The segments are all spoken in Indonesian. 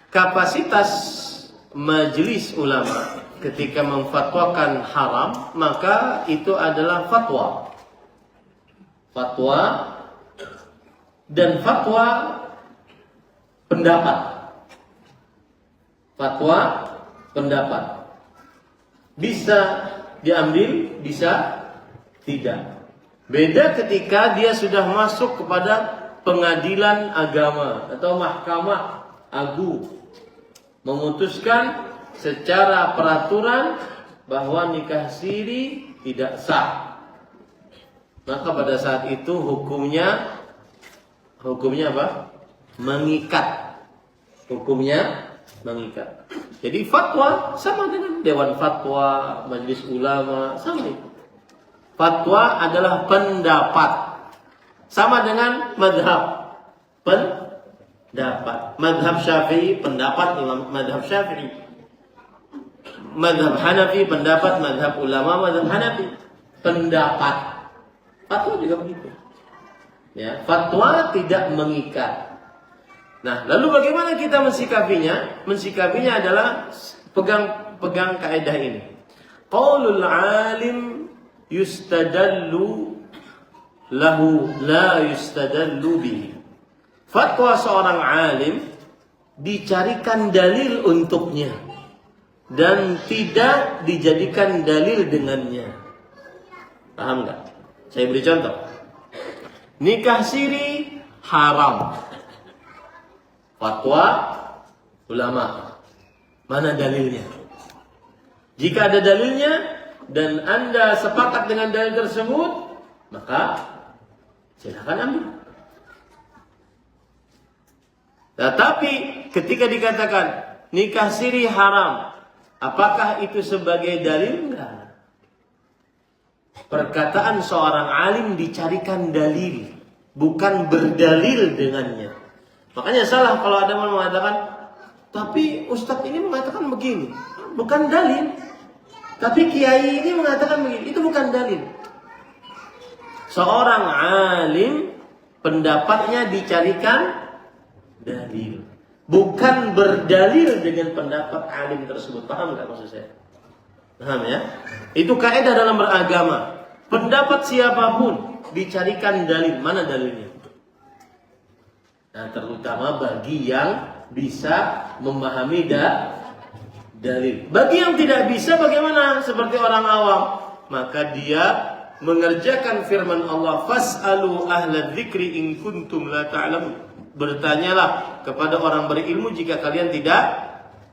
kapasitas majelis ulama ketika memfatwakan haram, maka itu adalah fatwa. Fatwa dan fatwa pendapat. Fatwa pendapat. Bisa diambil, bisa tidak. Beda ketika dia sudah masuk kepada pengadilan agama atau mahkamah agung, memutuskan secara peraturan bahwa nikah siri tidak sah. Maka pada saat itu hukumnya apa? Mengikat. Hukumnya mengikat. Jadi fatwa sama dengan dewan fatwa, majelis ulama, sama itu. Fatwa adalah pendapat. Sama dengan madhab. Pendapat. Madhab Syafi'i, pendapat imam madhab Syafi'i. Madhab Hanafi, pendapat madhab ulama madhab Hanafi. Pendapat. Fatwa juga begitu. Ya, fatwa tidak mengikat. Nah, lalu bagaimana kita mensikapinya? Mensikapinya adalah pegang kaidah ini. Qaulul alim yustadallu lahu la yustadallu bihi. Fatwa seorang alim dicarikan dalil untuknya dan tidak dijadikan dalil dengannya. Paham enggak? Saya beri contoh. Nikah siri haram. Fatwa ulama. Mana dalilnya? Jika ada dalilnya dan Anda sepakat dengan dalil tersebut, maka silakan ambil. Tetapi ketika dikatakan nikah siri haram, apakah itu sebagai dalil? Enggak. Perkataan seorang alim dicarikan dalil, bukan berdalil dengannya. Makanya salah kalau ada yang mengatakan, tapi ustadz ini mengatakan begini, bukan dalil. Tapi kiai ini mengatakan begini, itu bukan dalil. Seorang alim pendapatnya dicarikan dalil, bukan berdalil dengan pendapat alim tersebut. Paham nggak maksud saya? Paham ya? Itu kaidah dalam beragama. Pendapat siapapun dicarikan dalil. Mana dalilnya? Nah, terutama bagi yang bisa memahami dalil. Bagi yang tidak bisa bagaimana? Seperti orang awam, maka dia mengerjakan firman Allah, fas'alu ahla dzikri in kuntum la ta'lamun. Bertanyalah kepada orang berilmu jika kalian tidak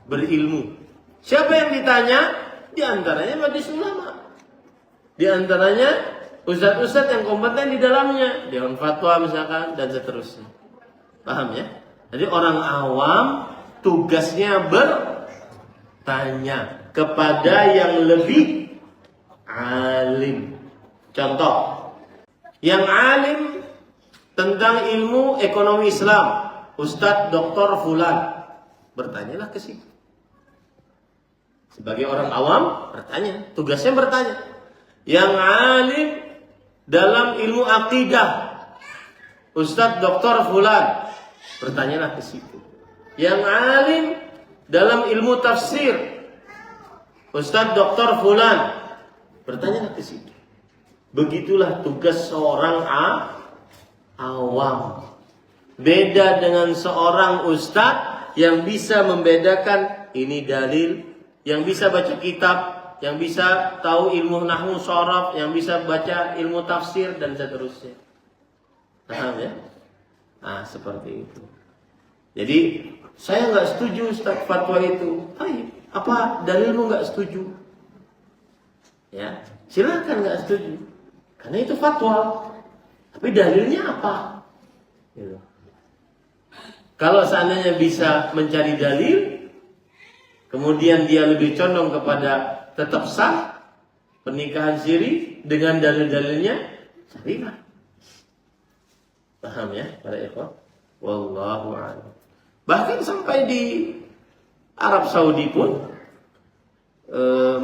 berilmu. Siapa yang ditanya? Di antaranya majelis ulama. Di antaranya ustaz-ustaz yang kompeten di dalamnya, dewan fatwa misalkan dan seterusnya. Paham ya? Jadi orang awam tugasnya bertanya kepada yang lebih alim. Contoh, yang alim tentang ilmu ekonomi Islam, Ustadz Dr. Fulan, bertanyalah ke situ. Sebagai orang awam bertanya, tugasnya bertanya. Yang alim dalam ilmu akidah, Ustadz Dr. Fulan, bertanyalah ke situ. Yang alim dalam ilmu tafsir, Ustadz Dr. Fulan, bertanyalah ke situ. Begitulah tugas seorang awam. Beda dengan seorang ustadz yang bisa membedakan ini dalil, yang bisa baca kitab, yang bisa tahu ilmu nahwu sharaf, yang bisa baca ilmu tafsir dan seterusnya. Paham ya? Nah, seperti itu. Jadi saya nggak setuju Ustaz fatwa itu. Apa dalilmu nggak setuju? Ya, silakan nggak setuju. Karena itu fatwa. Tapi dalilnya apa? Gitu. Kalau seandainya bisa mencari dalil, kemudian dia lebih condong kepada tetap sah pernikahan siri dengan dalil-dalilnya, carilah. Paham ya para ikhwan? Wallahu a'lam. Bahkan sampai di Arab Saudi pun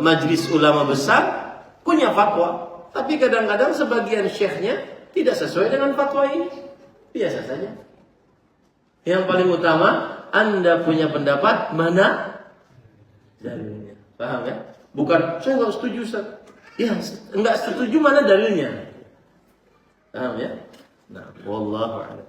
majelis ulama besar punya fatwa, tapi kadang-kadang sebagian syekhnya tidak sesuai dengan fatwa ini. Biasa saja. Yang paling utama, Anda punya pendapat, mana dalilnya. Paham ya? Bukan, saya nggak setuju Ustaz. Ya, nggak setuju mana dalilnya. Paham ya? Nah, wallahu a'lam.